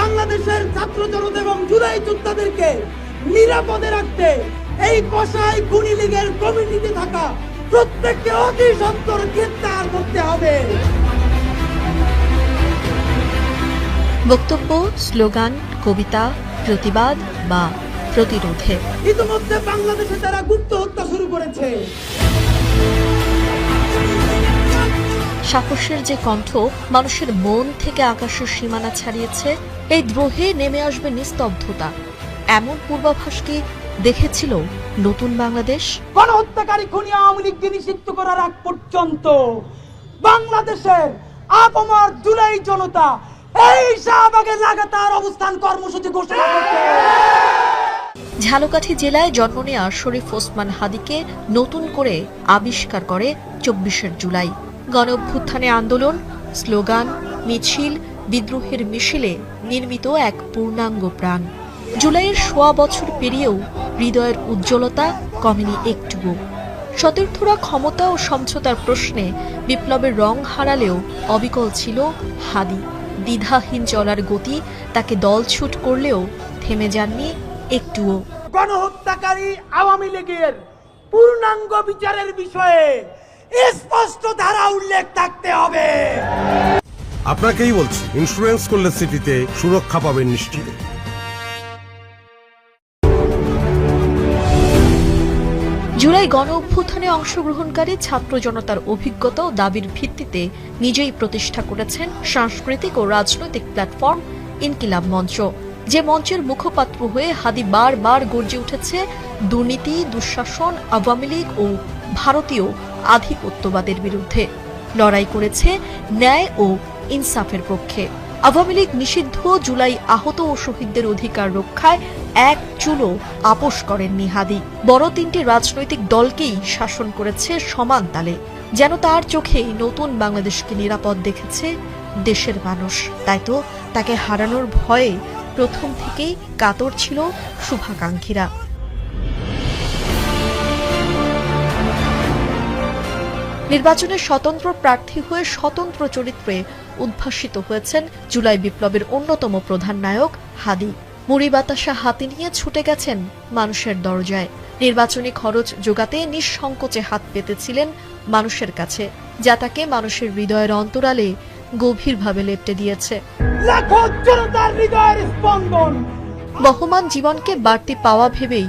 বাংলাদেশের ছাত্র জনতা এবং জুলাই যোদ্ধাদেরকে নিরাপদে রাখতে এই কসাই খুনি লীগের কমিটিতে থাকা প্রত্যেককে অতি সত্বর গ্রেফতার করতে হবে। বক্তব্য, স্লোগান, কবিতা, প্রতিবাদ বা প্রতিরোধে ইতিমধ্যে বাংলাদেশে তারা গুপ্ত হত্যা শুরু করেছে। সাহসের যে কণ্ঠ মানুষের মন থেকে আকাশের সীমানা ছাড়িয়েছে, এই দ্রোহে নেমে আসবে নিস্তব্ধতা, এমন পূর্বাভাস কি দেখেছিল নতুন বাংলাদেশ? গণহত্যাকারী খুনি আওয়ামী লীগকে নিষিদ্ধ করার আগ পর্যন্ত বাংলাদেশের আপামর জুলাই জনতা এই শাহবাগে লাগাতার অবস্থান কর্মসূচি ঘোষণা করছে। ঝালকাঠি জেলায় জন্ম নেওয়া শরীফ ওসমান হাদিকে নতুন করে আবিষ্কার করে 24 জুলাই। গণ অভ্যুত্থানে আন্দোলন, স্লোগান, মিছিল, বিদ্রোহের মিছিলে নির্মিত এক পূর্ণাঙ্গ প্রাণ। জুলাইয়ের 1.25 বছর পেরিয়েও হৃদয়ের উজ্জ্বলতা কমেনি একটুও। সতীর্থরা ক্ষমতা ও সমঝোতার প্রশ্নে বিপ্লবের রং হারালেও অবিকল ছিল হাদি। দ্বিধাহীন চলার গতি তাকে দলছুট করলেও থেমে যাননি একটুও। গণহত্যাকারী আওয়ামী লীগের পূর্ণাঙ্গ বিচারের বিষয়ে স্পষ্ট ধারা উল্লেখ থাকতে হবে। আপনাকেই বলছি, ইন্স্যুরেন্স করলে সিটিতে সুরক্ষা পাবেন নিশ্চিত। জুলাই গণ অভ্যুত্থানে অংশগ্রহণকারী ছাত্র জনতার অভিজ্ঞতা ও দাবির ভিত্তিতে নিজেই প্রতিষ্ঠা করেছেন সাংস্কৃতিক ও রাজনৈতিক প্ল্যাটফর্ম ইনকিলাব মঞ্চ, যে মঞ্চের মুখপাত্র হয়ে হাদি বারবার গর্জে উঠেছে দুর্নীতি, দুঃশাসন, আওয়ামী লীগ ও ভারতীয় আধিপত্যবাদের বিরুদ্ধে। লড়াই করেছে ন্যায় ও ইনসাফের পক্ষে। আওয়ামী লীগ নিষিদ্ধ, জুলাই আহত ও শহীদদের অধিকার রক্ষায় এক চুলো আপোষ করেননি হাদি। বড় 3টি রাজনৈতিক দলকেই শাসন করেছে সমান তালে। যেন তার চোখেই নতুন বাংলাদেশকে নিরাপদ দেখেছে দেশের মানুষ। তাই তো তাকে হারানোর ভয়ে প্রথম থেকেই কাতর ছিল শুভাকাঙ্ক্ষীরা। নির্বাচনে স্বতন্ত্র প্রার্থী হয়ে স্বতন্ত্র চরিত্রে উদ্ভাসিত হয়েছেন জুলাই বিপ্লবের অন্যতম প্রধান নায়ক হাদি। মুড়ি বাতাসা হাতে নিয়ে ছুটে গেছেন মানুষের দরজায়। নির্বাচনী খরচ জোগাতে নিঃসংকোচে হাত পেতেছিলেন মানুষের কাছে, যা তাকে মানুষের হৃদয়ের অন্তরালে গভীরভাবে লেপ্টে দিয়েছে। লাখো জনতার হৃদয়ের স্পন্দন বহমান জীবনকে বাড়তি পাওয়া ভেবেই